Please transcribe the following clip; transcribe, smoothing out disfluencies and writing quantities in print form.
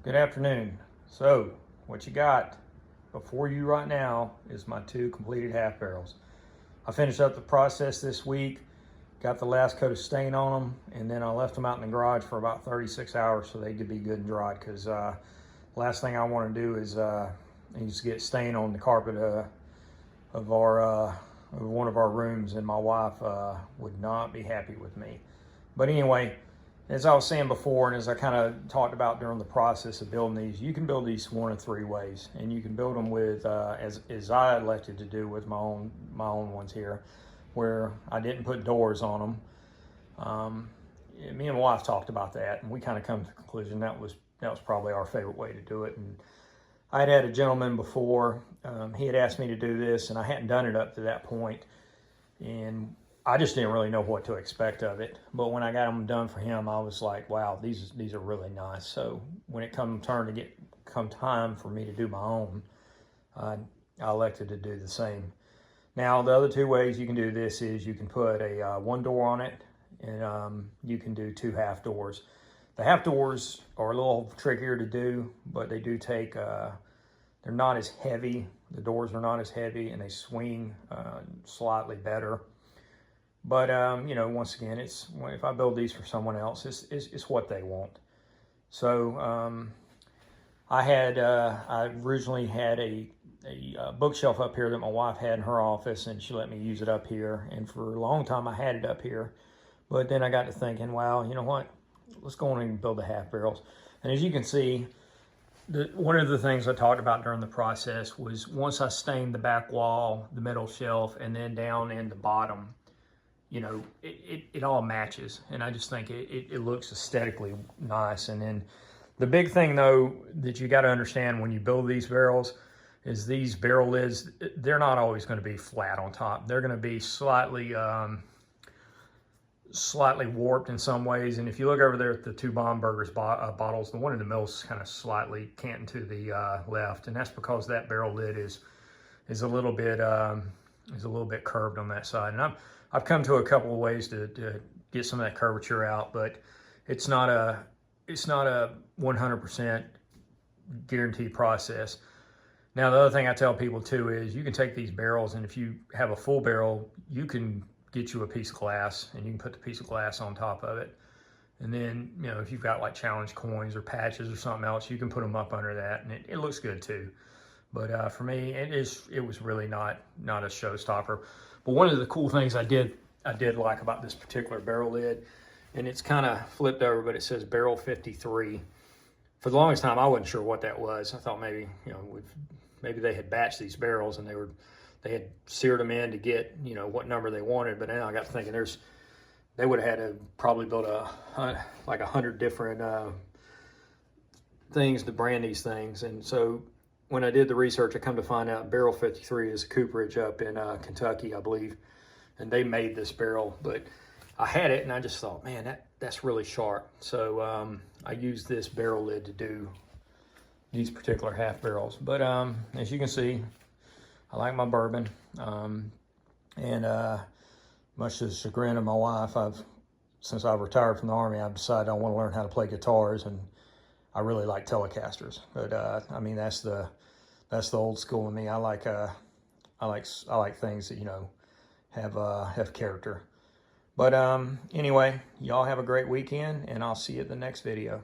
Good afternoon. So, what you got before you right now is my two completed half barrels. I finished up the process this week, got the last coat of stain on them, and then I left them out in the garage for about 36 hours so they could be good and dried, because last thing I want to do is get stain on the carpet of one of our rooms, and my wife would not be happy with me. But anyway, as I was saying before, and as I kind of talked about during the process of building these, you can build these one of three ways, and you can build them with, as I elected to do with my own ones here, where I didn't put doors on them. Me and my wife talked about that, and we kind of come to the conclusion that was probably our favorite way to do it. And I had a gentleman before, he had asked me to do this, and I hadn't done it up to that point, and I just didn't really know what to expect of it. But when I got them done for him, I was like, wow, these are really nice. So when it come time for me to do my own, I elected to do the same. Now, the other two ways you can do this is you can put a one door on it, and you can do two half doors. The half doors are a little trickier to do, but they do take, they're not as heavy. The doors are not as heavy, and they swing slightly better. But, you know, once again, if I build these for someone else, it's what they want. So I originally had a bookshelf up here that my wife had in her office, and she let me use it up here. And for a long time, I had it up here. But then I got to thinking, wow, you know what? Let's go on and build the half barrels. And as you can see, one of the things I talked about during the process was once I stained the back wall, the middle shelf, and then down in the bottom, you know, it all matches. And I just think it looks aesthetically nice. And then the big thing, though, that you got to understand when you build these barrels is these barrel lids, they're not always going to be flat on top. They're going to be slightly warped in some ways. And if you look over there at the two Bomberger's bottles, the one in the middle is kind of slightly canting to the left. And that's because that barrel lid is a little bit curved on that side. And I've come to a couple of ways to get some of that curvature out, but it's not a 100% guaranteed process. Now, the other thing I tell people too is you can take these barrels, and if you have a full barrel, you can get you a piece of glass, and you can put the piece of glass on top of it. And then, you know, if you've got like challenge coins or patches or something else, you can put them up under that, and it looks good too. But for me, it was really not a showstopper. But one of the cool things I did like about this particular barrel lid, and it's kind of flipped over, but it says barrel 53. For the longest time, I wasn't sure what that was. I thought maybe, you know, maybe they had batched these barrels and they had seared them in to get, you know, what number they wanted. But now I got to thinking they would have had to probably build like 100 different things to brand these things. And so when I did the research, I come to find out barrel 53 is a cooperage up in Kentucky, I believe, and they made this barrel. But I had it, and I just thought, man, that's really sharp. So I used this barrel lid to do these particular half barrels. But as you can see, I like my bourbon, and much to the chagrin of my wife, since I've retired from the Army, I've decided I want to learn how to play guitars, and I really like Telecasters. But I mean, that's the old school in me. I like things that, you know, have character. But anyway, y'all have a great weekend, and I'll see you at the next video.